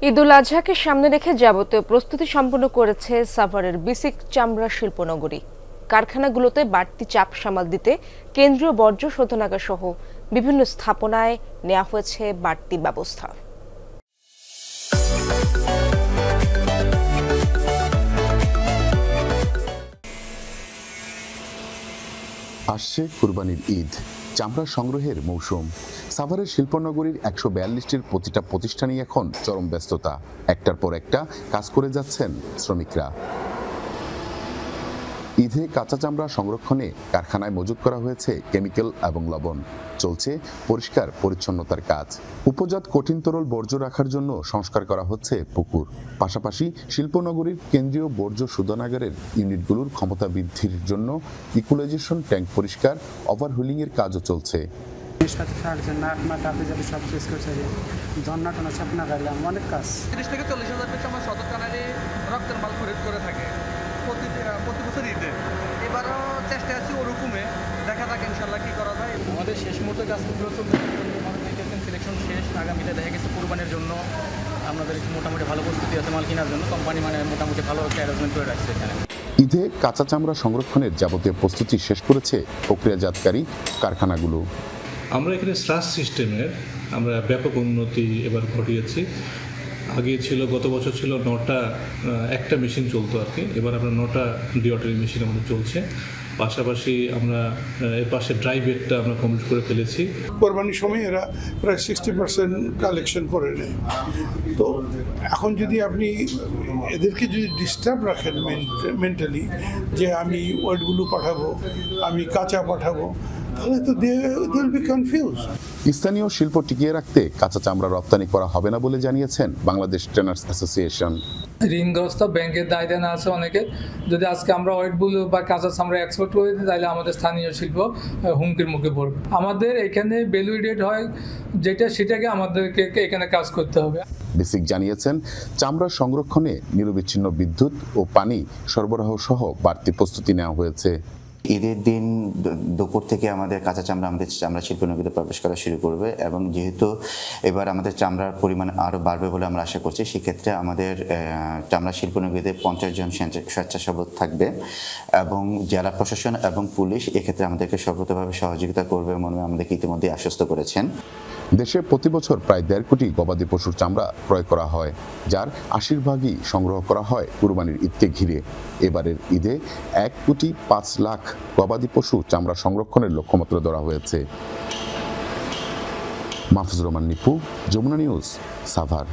ঈদুল আজহাকে সামনে রেখে যাবতীয় প্রস্তুতি সম্পন্ন করেছে সাভারের বিসিক চামড়া শিল্পনগরী। কারখানাগুলোতে বাড়তি চাপ সামাল দিতে কেন্দ্রীয় বর্জ্য শোধনাগার সহ বিভিন্ন স্থাপনায় নেওয়া হয়েছে বাড়তি ব্যবস্থা। আসছে কুরবানির ঈদ, চামড়া সংগ্রহের মৌসুম। সাভারের শিল্পনগরীর ১৪২টির প্রতিটা প্রতিষ্ঠানই এখন চরম ব্যস্ততা। একটার পর একটা কাজ করে যাচ্ছেন শ্রমিকরা। ঈদে কাঁচা চামড়া সংরক্ষণে কারখানায় মজুত করা হয়েছে কেমিক্যাল এবং লবণ। চলছে পরিষ্কার পরিচ্ছন্নতার কাজ। উপজাত কঠিন তরল বর্জ্য রাখার জন্য সংস্কার করা হচ্ছে পুকুর। পাশাপাশি শিল্পনগরীর কেন্দ্রীয় বর্জ্য শোধনাগারের ইউনিটগুলোর ক্ষমতা বৃদ্ধির জন্য ইকুলাইজেশন ট্যাঙ্ক পরিষ্কার, ওভারহুলিং এর কাজও চলছে। অনেক কাজ 30 থেকে 40,000 পিস আমার সদর কানারে রক্তের মাল খরিদ করে থাকে প্রতি বছর ঈদে। এবারও চেষ্টা আছে ওরকমে, দেখা যাক ইনশাল্লাহ কি করা যায়। আমাদের শেষ মুহূর্তে কাজগুলো চলছে, সিলেকশন শেষ। আগামীতে দেখা গেছে কুরবানির জন্য আমাদের মোটামুটি ভালো প্রস্তুতি আছে, মাল কেনার জন্য কোম্পানি মোটামুটি ভালো একটা অ্যারেঞ্জমেন্ট করে রাখছে এখানে। ঈদে কাঁচা চামড়া সংরক্ষণের যাবতীয় প্রস্তুতি শেষ করেছে প্রক্রিয়াজাতকারী কারখানাগুলো। আমরা এখানে স্ট্রাস সিস্টেমের আমরা ব্যাপক উন্নতি এবার ঘটিয়েছি। আগে ছিল, গত বছর ছিল 9টা একটা মেশিন চলতো আর কি, এবার আমরা 9টা ডিওটারি মেশিন আমাদের চলছে। পাশাপাশি আমরা এর পাশে ড্রাই বেডটা আমরা কমপ্লিট করে ফেলেছি। কোরবানির সময় এরা প্রায় 60% কালেকশন করে নেয়। তো এখন যদি আপনি এদেরকে যদি ডিস্টার্ব রাখেন মেন্টালি, যে আমি ওয়েটগুলো পাঠাবো, আমি কাঁচা পাঠাবো, তাহলে তো দে উইল বি কনফিউজ। স্থানীয় শিল্প টিকিয়ে রাখতে কাঁচা চামড়া রপ্তানি করা হবে না বলে জানিয়েছেন বাংলাদেশ ট্রেনার্স অ্যাসোসিয়েশন। ঋণগ্রস্ত ব্যাংকের দায় দেনা আছে অনেকে। যদি আজকে আমরা ওয়েটগুলো বা কাঁচা চামড়া এক্সপোর্ট করে দিই, তাহলে আমাদের স্থানীয় শিল্প হুমকির মুখে পড়বে। আমাদের এখানে ভ্যালুডেড হয় যেটা, সেটাকে আমাদেরকে এখানে কাজ করতে হবে। বিসিক জানিয়েছেন, চামড়া সংরক্ষণে নিরবিচ্ছিন্ন বিদ্যুৎ ও পানি সরবরাহ সহ বাড়তি প্রস্তুতি নেওয়া হয়েছে। ঈদের দিন দুপুর থেকে আমাদের কাঁচা চামড়া আমাদের চামড়া শিল্পনগরীতে প্রবেশ করা শুরু করবে, এবং যেহেতু এবার আমাদের চামড়ার পরিমাণ আরও বাড়বে বলে আমরা আশা করছি, সেক্ষেত্রে আমাদের চামড়া শিল্পনগরীতে 50 জন স্বেচ্ছাসেবক থাকবে, এবং জেলা প্রশাসন এবং পুলিশ এক্ষেত্রে আমাদেরকে সর্বতভাবে সহযোগিতা করবে মনে আমাদেরকে ইতিমধ্যে আশ্বস্ত করেছেন। দেশে প্রতি বছর প্রায় 1.5 কোটি গবাদি পশুর চামড়া ক্রয় করা হয়, যার 80 ভাগই সংগ্রহ করা হয় কুরবানির ঈদকে ঘিরে। এবারের ঈদে 1.5 লাখ গবাদি পশু চামড়া সংরক্ষণের লক্ষ্যমাত্রা ধরা হয়েছে। মাহফুজুর রহমান নিপু, যমুনা নিউজ, সাভার।